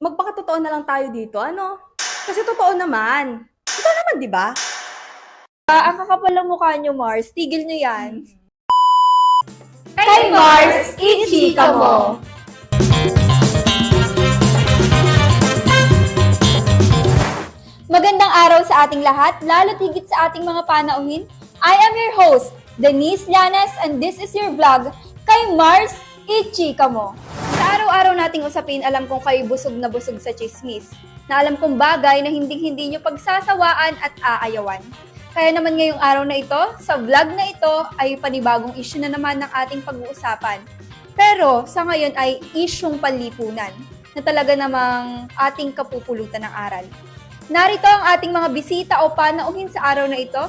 Magpakatotoo na lang tayo dito, ano? Kasi totoo naman. Totoo naman, di ba? Ang kakapal ng mukha niyo, Mars. Tigil niyo yan. Kay Mars, ichika mo! Magandang araw sa ating lahat, lalo't higit sa ating mga panauhin. I am your host, Denise Llanes, and this is your vlog, Kay Mars, ichika mo! Sa araw-araw nating usapin, alam kong kayo busog na busog sa chismis, na alam kong bagay na hindi nyo pagsasawaan at aayawan. Kaya naman ngayong araw na ito, sa vlog na ito ay panibagong issue na naman ng ating pag-uusapan. Pero sa ngayon ay isyong panlipunan na talaga namang ating kapupulutan ng aral. Narito ang ating mga bisita o panauhin sa araw na ito,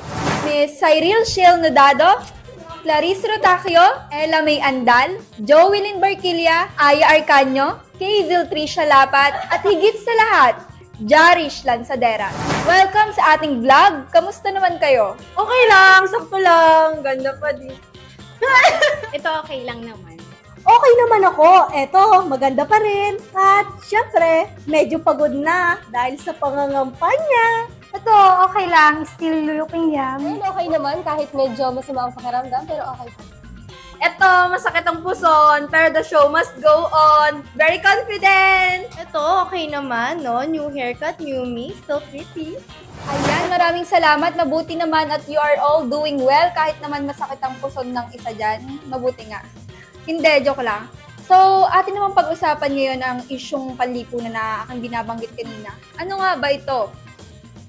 Ms. Cyril Shell Nodado, Clarice Rotacchio, Ella May Andal, Joelyn Barquilla, Aya Arcanio, Kazel Tricia Lapat, at higit sa lahat, Jarish Lansadera. Welcome sa ating vlog. Kamusta naman kayo? Okay lang, sakto lang. Ganda pa din. Ito okay lang naman. Okay naman ako. Eto, maganda pa rin. At syempre, medyo pagod na dahil sa pangangampanya. Ito okay lang, still looking young. Ayun, okay naman kahit medyo masama ang pakiramdam, pero okay pa. Eto, masakit ang puson, pero the show must go on. Very confident! Ito okay naman, no? New haircut, new me, still pretty. Ayan, maraming salamat. Mabuti naman at you are all doing well kahit naman masakit ang puson ng isa dyan. Mabuti nga. Hindi, joke lang. So, atin naman pag-usapan ngayon ang isyong panlipunan na aking binabanggit kanina. Ano nga ba ito?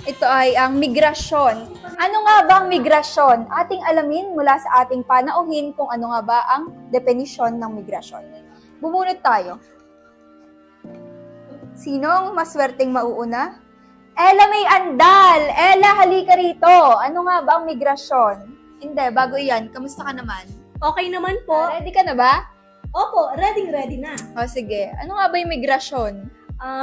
Ito ay ang migrasyon. Ano nga ba ang migrasyon? Ating alamin mula sa ating panauhin kung ano nga ba ang definisyon ng migrasyon. Bumunot tayo. Sinong maswerteng mauuna? Ella May Andal! Ella, halika rito! Ano nga ba ang migrasyon? Hindi, bago yan. Kamusta ka naman? Okay naman po. Ready ka na ba? Opo, ready na. O sige, ano nga ba yung migrasyon?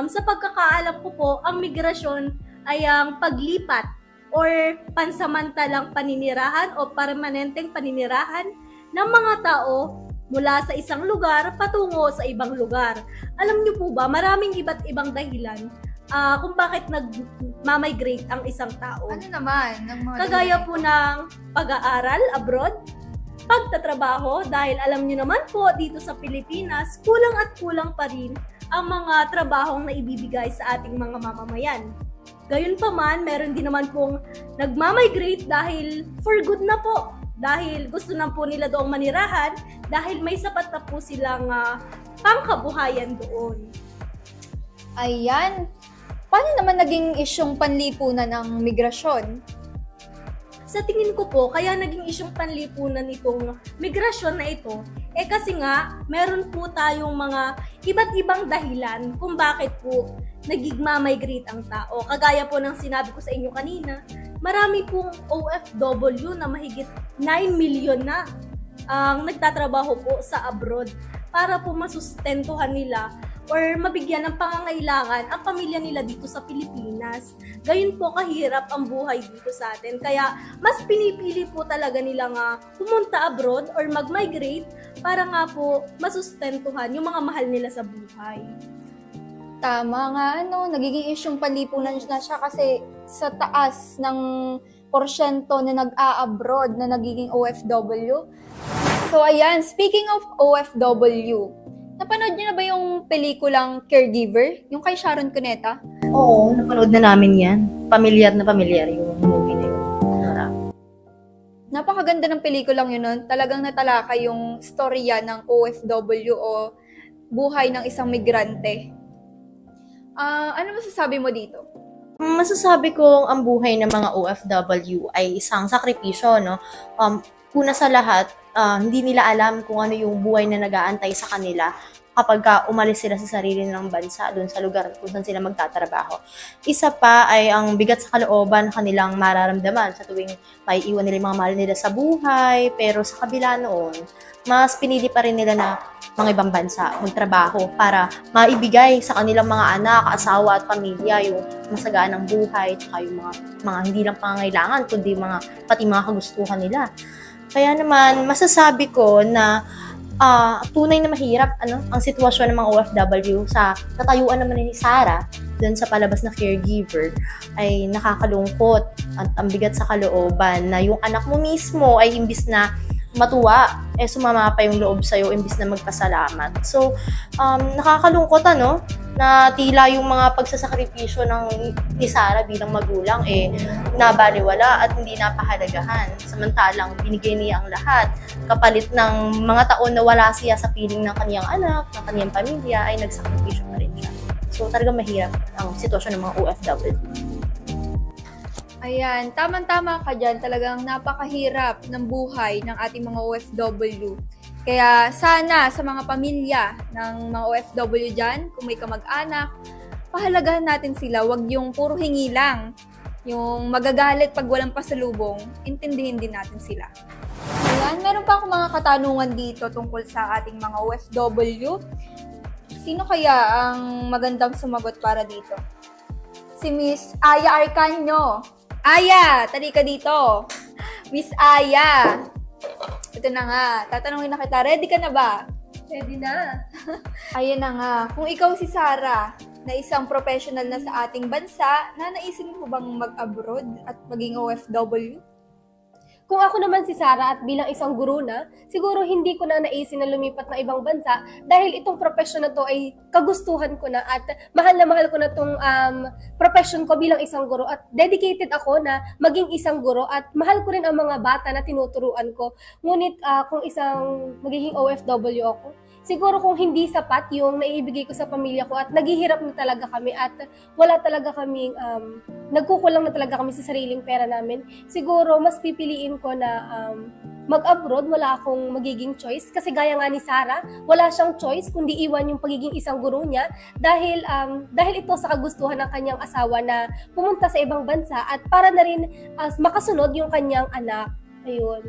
Sa pagkakaalam ko po, ang migrasyon ay ang paglipat or pansamantalang paninirahan o permanenteng paninirahan ng mga tao mula sa isang lugar patungo sa ibang lugar. Alam niyo po ba, maraming iba't ibang dahilan kung bakit nag-migrate ang isang tao. Ano naman? Ng mga Kagaya po ng pag-aaral abroad, pagtatrabaho, dahil alam niyo naman po dito sa Pilipinas, kulang at kulang pa rin ang mga trabahong na ibibigay sa ating mga mamamayan. Gayunpaman, meron din naman pong nagmamigrate dahil for good na po. Dahil gusto na po nila doong manirahan, dahil may sapat na po silang pangkabuhayan doon. Ayan. Paano naman naging isyong panlipunan ang migrasyon? Sa tingin ko po, kaya naging isyong panlipunan itong migrasyon na ito, kasi nga, meron po tayong mga iba't ibang dahilan kung bakit po nagigma-migrate ang tao. Kagaya po ng sinabi ko sa inyo kanina, marami pong OFW na mahigit 9 million na ang nagtatrabaho po sa abroad para po masustentuhan nila or mabigyan ng pangangailangan ang pamilya nila dito sa Pilipinas. Gayun po kahirap ang buhay dito sa atin. Kaya mas pinipili po talaga nila nga pumunta abroad or mag-migrate para nga po masustentuhan yung mga mahal nila sa buhay. Tama nga, nagiging isyong panlipunan na siya kasi sa taas ng porsyento na nag-a-abroad na nagiging OFW. So ayan, speaking of OFW, napanood niyo na ba yung pelikulang Caregiver? Yung kay Sharon Cuneta? Oo, napanood na namin yan. Pamilyar na pamilyar yung movie na yun. Napakaganda ng pelikulang yun nun. Talagang natalakay yung storya ng OFW o buhay ng isang migrante. Ano masasabi mo dito? Masasabi kong ang buhay ng mga OFW ay isang sakripisyo, no? Una sa lahat, hindi nila alam kung ano yung buhay na nag-aantay sa kanila kapag umalis sila sa sarili ng bansa, doon sa lugar kung saan sila magtatrabaho. Isa pa ay ang bigat sa kalooban na kanilang mararamdaman sa tuwing may iwan nila yung mga mahal nila sa buhay, pero sa kabila noon, mas pinili pa rin nila na mga ibang bansa magtrabaho para maibigay sa kanilang mga anak, asawa at pamilya yung masagaan ng buhay at yung mga hindi lang pangangailangan kundi pati mga kagustuhan nila. Kaya naman masasabi ko na tunay na mahirap ang sitwasyon ng mga OFW. Sa katayuan naman ni Sarah, dun sa palabas na caregiver, ay nakakalungkot at ang bigat sa kalooban na yung anak mo mismo ay imbis na matuwa, sumama pa yung loob sa'yo imbis na magpasalamat. So, nakakalungkot na tila yung mga pagsasakripisyo ni Sarah bilang magulang nabaliwala at hindi napahalagahan. Samantalang binigay niya ang lahat kapalit ng mga taon na wala siya sa piling ng kaniyang anak, ng kaniyang pamilya, ay nagsakripisyo pa rin siya. So, talagang mahirap ang sitwasyon ng mga OFW. Ayan, tamang-tama ka dyan. Talagang napakahirap ng buhay ng ating mga OFW. Kaya sana sa mga pamilya ng mga OFW dyan, kung may kamag-anak, pahalagahan natin sila. Huwag yung puro hingi lang. Yung magagalit pag walang pasalubong, intindihin din natin sila. Ayan, meron pa akong mga katanungan dito tungkol sa ating mga OFW. Sino kaya ang magandang sumagot para dito? Si Miss Aya Arcanyo. Aya, tali ka dito. Miss Aya. Ito na nga, tatanungin na kita. Ready ka na ba? Ready na. Ayan na nga. Kung ikaw si Sarah, na isang professional na sa ating bansa, naisip mo bang mag-abroad at maging OFW? Kung ako naman si Sarah at bilang isang guro na, siguro hindi ko na naisip na lumipat na ibang bansa dahil itong profession na to ay kagustuhan ko na at mahal na mahal ko na itong profession ko bilang isang guro at dedicated ako na maging isang guro at mahal ko rin ang mga bata na tinuturuan ko. Ngunit kung isang magiging OFW ako, siguro kung hindi sapat yung naibigay ko sa pamilya ko at naghihirap na talaga kami at wala talaga kaming, nagkukulang na talaga kami sa sariling pera namin, siguro mas pipiliin ko na mag-abroad, wala akong magiging choice. Kasi gaya nga ni Sarah, wala siyang choice kundi iwan yung pagiging isang guro niya dahil ito sa kagustuhan ng kanyang asawa na pumunta sa ibang bansa at para na rin makasunod yung kanyang anak. Ayun.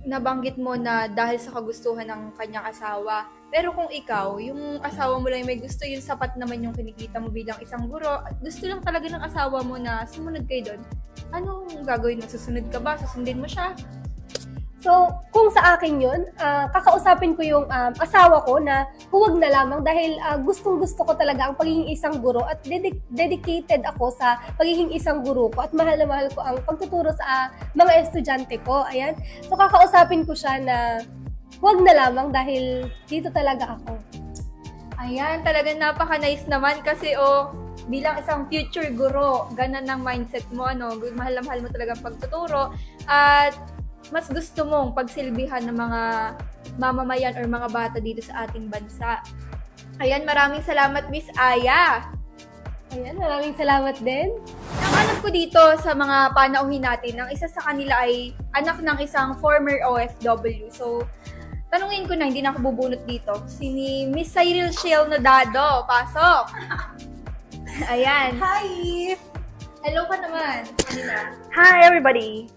Nabanggit mo na dahil sa kagustuhan ng kanyang asawa. Pero kung ikaw, yung asawa mo lang may gusto, yung sapat naman yung kinikita mo bilang isang guro, at gusto lang talaga ng asawa mo na sumunod kayo doon, anong gagawin mo? Susunod ka ba? Susundin mo siya? So, kung sa akin yun, kakausapin ko yung asawa ko na huwag na lamang dahil gustong-gusto ko talaga ang pagiging isang guro at dedicated ako sa pagiging isang guro ko at mahal na mahal ko ang pagtuturo sa mga estudyante ko. Ayan. So, kakausapin ko siya na huwag na lamang dahil dito talaga ako. Ayan, talagang napaka-nice naman kasi bilang isang future guro, ganun ang mindset mo, mahal na mahal mo talaga ang pagtuturo at mas gusto mong pagsilbihan ng mga mamamayan or mga bata dito sa ating bansa. Ayan, maraming salamat Miss Aya. Ayan, maraming salamat din. Ang alam ko dito sa mga panauhin natin, ang isa sa kanila ay anak ng isang former OFW. So, tanungin ko na, hindi na ako bubunot dito. Si Miss Cyril Shell Nadado. Pasok! Ayan. Hi! Hello ka naman. Kanina. Hi, everybody.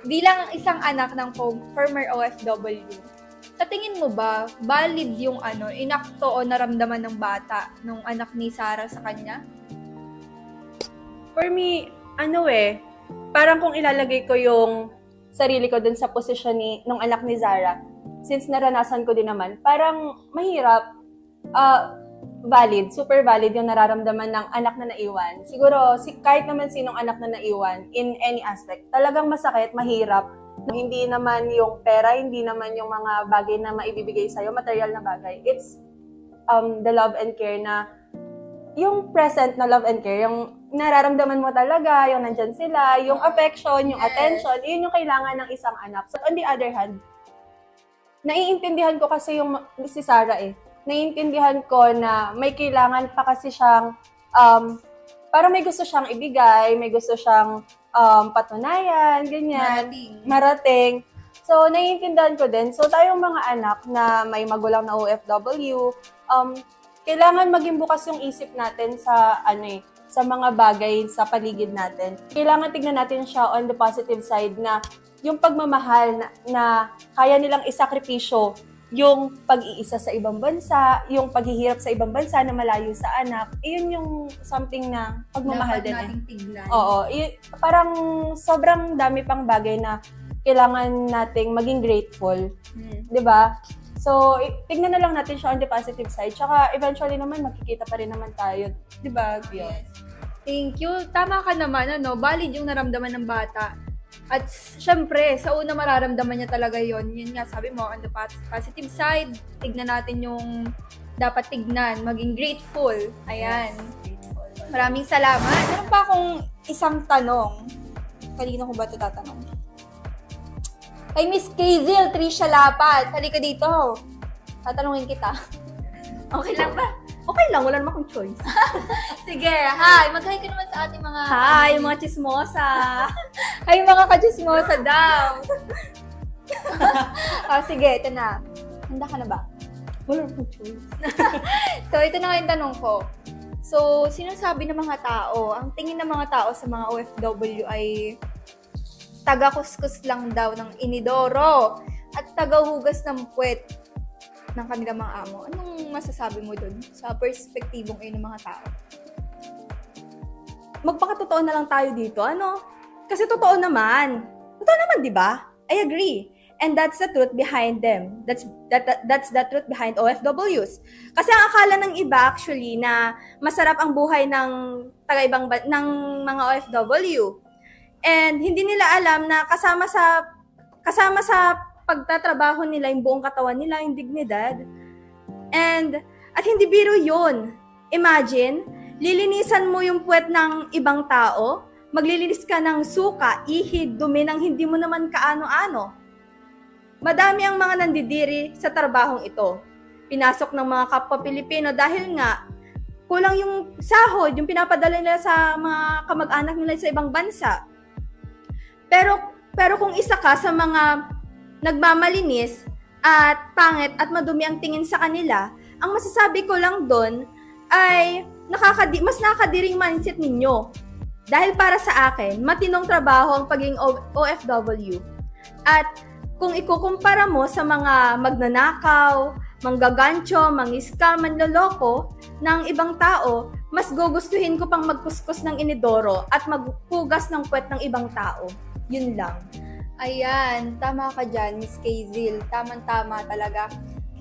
Bilang isang anak ng former OFW, sa tingin mo ba, valid yung inakto o naramdaman ng bata nung anak ni Sarah sa kanya? For me, parang kung ilalagay ko yung sarili ko dun sa posisyon nung anak ni Zara, since naranasan ko din naman, parang mahirap, valid, super valid yung nararamdaman ng anak na naiwan. Siguro, kahit naman sinong anak na naiwan, in any aspect, talagang masakit, mahirap. Hindi naman yung pera, hindi naman yung mga bagay na maibibigay sa'yo, material na bagay. It's the love and care na, yung present na love and care, yung nararamdaman mo talaga, yung nandyan sila, yung affection, yung attention, yun yung kailangan ng isang anak. So, on the other hand, naiintindihan ko kasi yung si Sarah naiintindihan ko na may kailangan pa kasi siyang, parang may gusto siyang ibigay, may gusto siyang patunayan, ganyan. Marating. So, naiintindihan ko din. So, tayong mga anak na may magulang na OFW, kailangan maging bukas yung isip natin sa, sa mga bagay sa paligid natin. Kailangan tignan natin siya on the positive side na yung pagmamahal na kaya nilang isakripisyo yung pag-iisa sa ibang bansa, yung paghihirap sa ibang bansa na malayo sa anak, iyon yung something na pagmamahal din. Dapat nating tignan. Oo. Parang sobrang dami pang bagay na kailangan nating maging grateful. 'Di ba? So, tignan na lang natin siya on the positive side. Tsaka, eventually naman, makikita pa rin naman tayo. 'Di ba? Yun. Thank you. Tama ka naman, valid yung naramdaman ng bata. At syempre, sa una mararamdaman niya talaga yon. Yun nga, sabi mo, on the positive side, tignan natin yung dapat tignan, maging grateful. Ayan. Maraming salamat. Meron pa akong isang tanong. Kanino ko ba ito tatanong? Kay Miss Kazil Tricia Lapat. Halika dito. Tatanungin kita. Okay lang ba? Okay lang, wala naman akong choice. Sige, hi. Mag-hi ka naman sa ating mga... Hi, mga chismosa! Hi, mga kachismosa daw. Sige, ito na. Handa ka na ba? Wala akong choice. So, ito na nga yung tanong ko. So, sinasabi ng mga tao, ang tingin ng mga tao sa mga OFW ay taga-kuskus lang daw ng inidoro at taga-hugas ng puwet ng kanilang mga amo. Anong masasabi mo dun sa perspektibong ay ng mga tao? Magpakatotoo na lang tayo dito, ano? Kasi totoo naman. Totoo naman, di ba? I agree. And that's the truth behind them. That's the truth behind OFWs. Kasi ang akala ng iba actually na masarap ang buhay ng ng mga OFW. And hindi nila alam na kasama sa pagtatrabaho nila yung buong katawan nila, yung dignidad. At hindi biro yun. Imagine, lilinisan mo yung puwet ng ibang tao, maglilinis ka ng suka, ihid, dumi ng hindi mo naman kaano-ano. Madami ang mga nandidiri sa trabahong ito. Pinasok ng mga kapwa Pilipino dahil nga kulang yung sahod, yung pinapadala nila sa mga kamag-anak nila sa ibang bansa. Pero kung isa ka sa mga nagmamalinis at pangit at madumi ang tingin sa kanila, ang masasabi ko lang doon ay mas nakakadiring mindset ninyo. Dahil para sa akin, matinong trabaho ang pagiging OFW. At kung ikukumpara mo sa mga magnanakaw, manggagancho, mangiscam, manloloko ng ibang tao, mas gugustuhin ko pang magkuskus ng inidoro at maghugas ng puwet ng ibang tao. Yun lang. Ayan, tama ka dyan, Miss Kazil. Tama-tama talaga.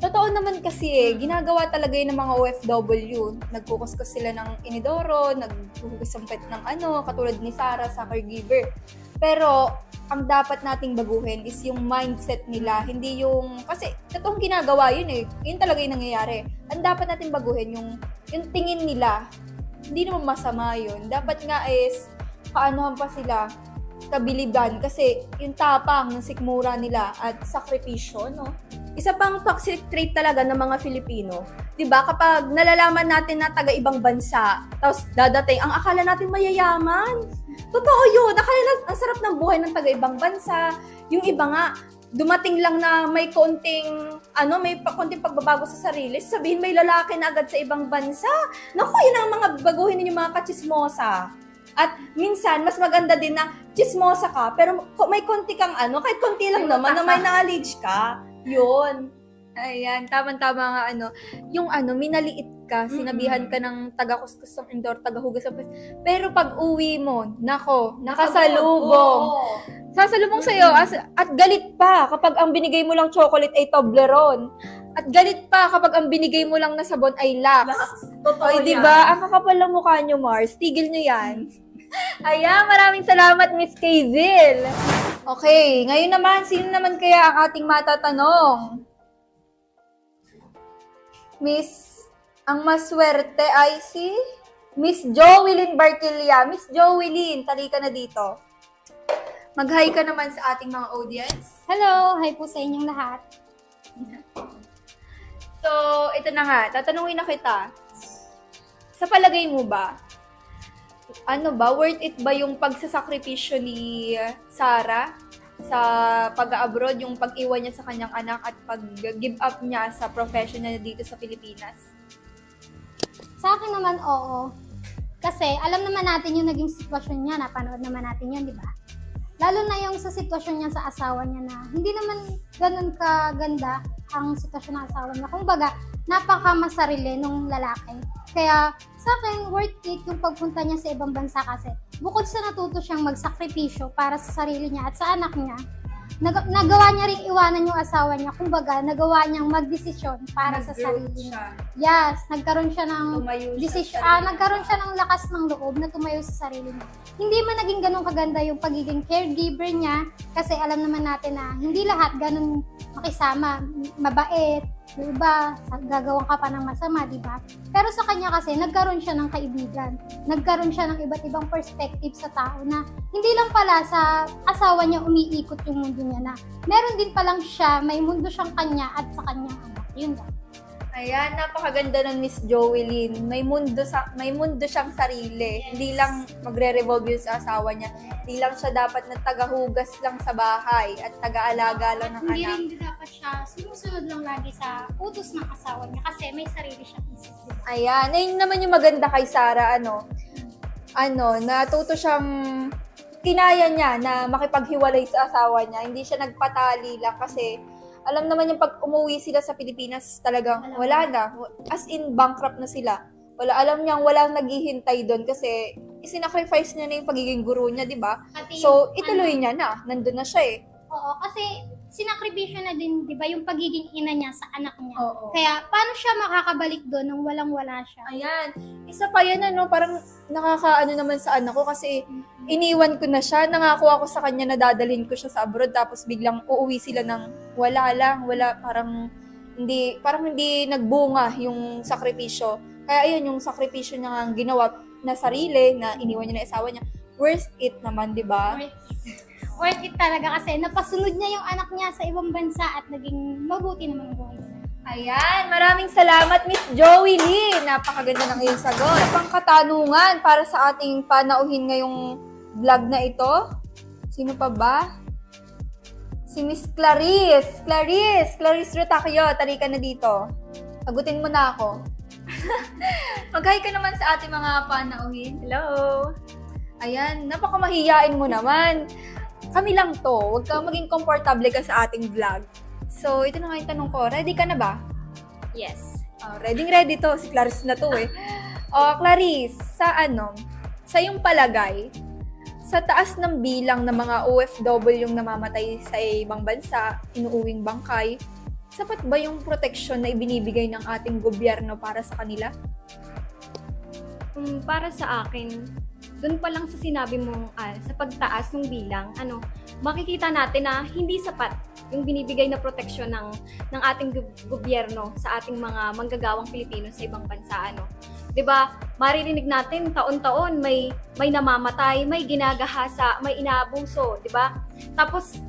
Totoo naman kasi ginagawa talaga yun ng mga OFW. Nagkukuskus sila ng inidoro, naghuhugas ng puwet ng katulad ni Sarah sa caregiver. Pero, ang dapat nating baguhin is yung mindset nila, hindi yung, kasi totoong ginagawa yun yun talaga yung nangyayari. Ang dapat nating baguhin yung tingin nila, hindi naman masama yun. Dapat nga is, paanohan pa sila, kabiliban, kasi yung tapang ng sikmura nila at sakripisyo, no? Isa pang toxic trait talaga ng mga Filipino. 'Di ba? Kapag nalalaman natin na taga ibang bansa, tapos dadating, ang akala natin mayayaman. Totoo 'yun. Akala ang sarap ng buhay ng taga ibang bansa. Yung iba nga dumating lang na may konting konting pagbabago sa sarili, sabihin may lalaki na agad sa ibang bansa. Naku, yun ang mga baguhin ninyo mga kachismosa. At minsan, mas maganda din na chismosa ka, pero may konti kang kahit konti lang naman na may knowledge ka. Yun. Ayan, tamang-tama nga yung minaliit ka, sinabihan ka ng taga-kuskus ng indoor, taga-hugas ng puwet. Pero pag uwi mo, nakasalubong. Oo. Sasalubong sa'yo at galit pa kapag ang binigay mo lang chocolate ay Toblerone. At galit pa kapag ang binigay mo lang na sabon ay Lux. Totoo Ay, yan. di ba? Ang kakapal ng mukha nyo, Mars. Tigil nyo yan. Ayan, maraming salamat, Miss Kazil. Okay, ngayon naman, sino naman kaya ang ating matatanong? Ang maswerte ay si Miss Joelyn Barquilla. Miss Joelyn, talika na dito. Mag-hi ka naman sa ating mga audience. Hello! Hi po sa inyong lahat. So, ito na nga, tatanungin na kita. Sa palagay mo ba, worth it ba yung pagsasakripisyo ni Sarah sa pag-abroad, yung pag-iwan niya sa kanyang anak at pag-give up niya sa profession niya dito sa Pilipinas? Sa akin naman, oo. Kasi alam naman natin yung naging sitwasyon niya, napanood naman natin yun, di ba? Lalo na yung sa sitwasyon niya sa asawa niya na hindi naman ganun kaganda ang sitwasyon ng asawa niya. Kumbaga, napakamasarili nung lalaki. Kaya sa akin, worth it yung pagpunta niya sa ibang bansa kasi bukod sa natuto siyang magsakripisyo para sa sarili niya at sa anak niya, nagawa niya rin iwanan yung asawa niya. Kumbaga, nagawa niyang magdesisyon para sa sarili niya. Yes, nagkaroon siya ng nagkaroon siya ng lakas ng loob na tumayo sa sarili niya. Hindi man naging ganun kaganda yung pagiging caregiver niya kasi alam naman natin na hindi lahat ganun makisama, mabait, yung iba, gagawin ka pa ng masama, di ba? Pero sa kanya kasi, nagkaroon siya ng kaibigan. Nagkaroon siya ng iba't ibang perspective sa tao na hindi lang pala sa asawa niya umiikot yung mundo niya na meron din palang siya, may mundo siyang kanya at sa kanyang anak. Yun lang. Ayan, napakaganda ng Miss Joelyn. May mundo siyang sarili. Hindi lang magre-revolve yun sa asawa niya. Hindi lang siya dapat na tagahugas lang sa bahay at taga-alaga lang ng Hindi anak. rin dapat siya sumusunod lang lagi sa utos ng asawa niya kasi may sarili siyang isip. Diba? Ayan, ayun naman yung maganda kay Sarah, natuto siyang kinaya niya na makipaghiwalay sa asawa niya. Hindi siya nagpatali lang kasi alam naman yung pag umuwi sila sa Pilipinas talagang wala na. As in, bankrupt na sila. Alam niyang walang naghihintay doon kasi isinacrifice niya na yung pagiging guru niya, di ba? Pati So, yung, ituloy niya na. Nandun na siya eh. Oo, kasi sinakripisyo na din, di ba, yung pagiging ina niya sa anak niya. Oo. Kaya, paano siya makakabalik doon nang walang-wala siya? Ayan. Isa pa yan, parang nakakaano naman sa anak ko kasi iniwan ko na siya. Nangako ako sa kanya na dadalhin ko siya sa abroad tapos biglang uuwi sila ng parang hindi nagbunga yung sakripisyo. Kaya ayun, yung sakripisyo niya nga ginawa na sarili, na iniwan niya na asawa niya, worth it naman, di ba? Worth it talaga kasi napasunod niya yung anak niya sa ibang bansa at naging mabuti naman ang buhay niya. Ayan, maraming salamat Miss Joey Lee. Napakaganda ng iyong sagot. Pang katanungan para sa ating panauhin ngayong vlog na ito. Sino pa ba? Si Miss Clarice. Clarice Rotacchio, tari ka na dito. Sagutin mo na ako. Mag-hi ka naman sa ating mga panauhin. Hello! Ayan, napakamahiyain mo naman. Kami lang to. Huwag kang maging komportable ka sa ating vlog. So, ito na nga yung tanong ko. Ready ka na ba? Yes. Ready to. Si Clarice na to eh. Clarice, sa iyong palagay, sa taas ng bilang ng mga OFW yung namamatay sa ibang bansa, inuuwing bangkay, sapat ba yung proteksyon na ibinibigay ng ating gobyerno para sa kanila? Para sa akin, doon pa lang sa sinabi mong sa pagtaas ng bilang, makikita natin na hindi sapat yung binibigay na proteksyon ng ating gobyerno sa ating mga manggagawang Pilipino sa ibang bansa. 'Di ba? Maririnig natin taon-taon may namamatay, may ginagahasa, may inaabuso, 'di ba? Tapos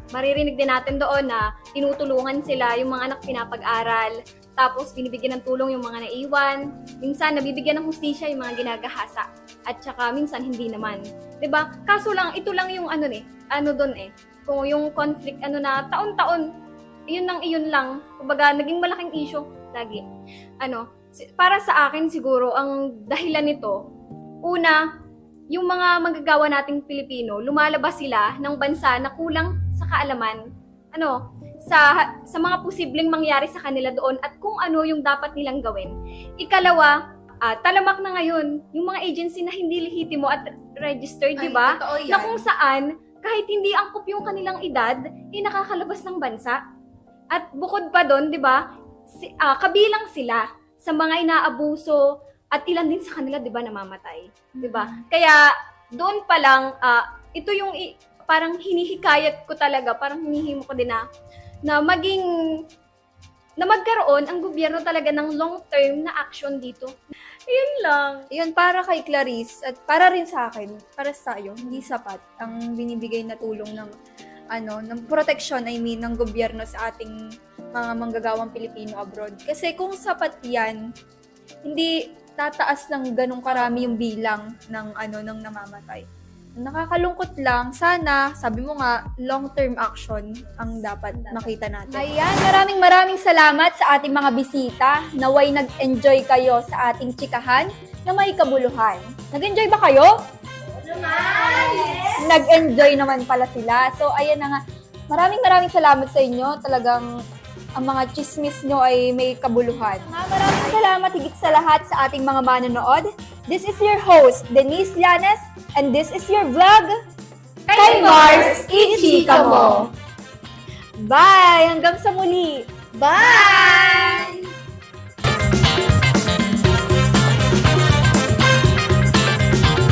maririnig din natin doon na tinutulungan sila yung mga anak pinapag-aral. Tapos binibigyan ng tulong yung mga naiwan. Minsan nabibigyan ng hustisya yung mga ginagahasa. At saka minsan hindi naman. 'Di ba? Kaso lang ito lang yung doon kung yung conflict na taon-taon iyon lang. Kumbaga naging malaking issue lagi. Para sa akin siguro ang dahilan nito, una, yung mga manggagawa nating Pilipino, lumalabas sila ng bansa na kulang sa kaalaman. Sa mga posibleng mangyari sa kanila doon at kung ano yung dapat nilang gawin. Ikalawa, talamak na ngayon yung mga agency na hindi lehitimo at registered, di ba? Na kung saan, kahit hindi angkop yung kanilang edad, nakakalabas ng bansa. At bukod pa doon, di ba, kabilang sila sa mga inaabuso at ilan din sa kanila, di ba, namamatay. Di ba? Kaya doon pa lang, ito yung parang hinihikayat ko talaga, parang hinihimo ko din na magkaroon ang gobyerno talaga ng long-term na action dito. Yun lang. Yun, para kay Clarice at para rin sa akin, para sa iyo, hindi sapat ang binibigay na tulong ng protection, ng gobyerno sa ating mga manggagawang Pilipino abroad. Kasi kung sapat yan, hindi tataas ng ganong karami yung bilang ng namamatay. Nakakalungkot lang. Sana, sabi mo nga, long-term action ang dapat makita natin. Ayan, maraming salamat sa ating mga bisita. Naway nag-enjoy kayo sa ating chikahan na may kabuluhan. Nag-enjoy ba kayo? Nag-enjoy naman pala sila. So, ayan na nga. Maraming salamat sa inyo. Talagang ang mga chismis nyo ay may kabuluhan. Maraming salamat higit sa lahat sa ating mga manonood. This is your host, Denise Llanes, and this is your vlog, Kay Mars, ichika mo! Bye! Hanggang sa muli! Bye!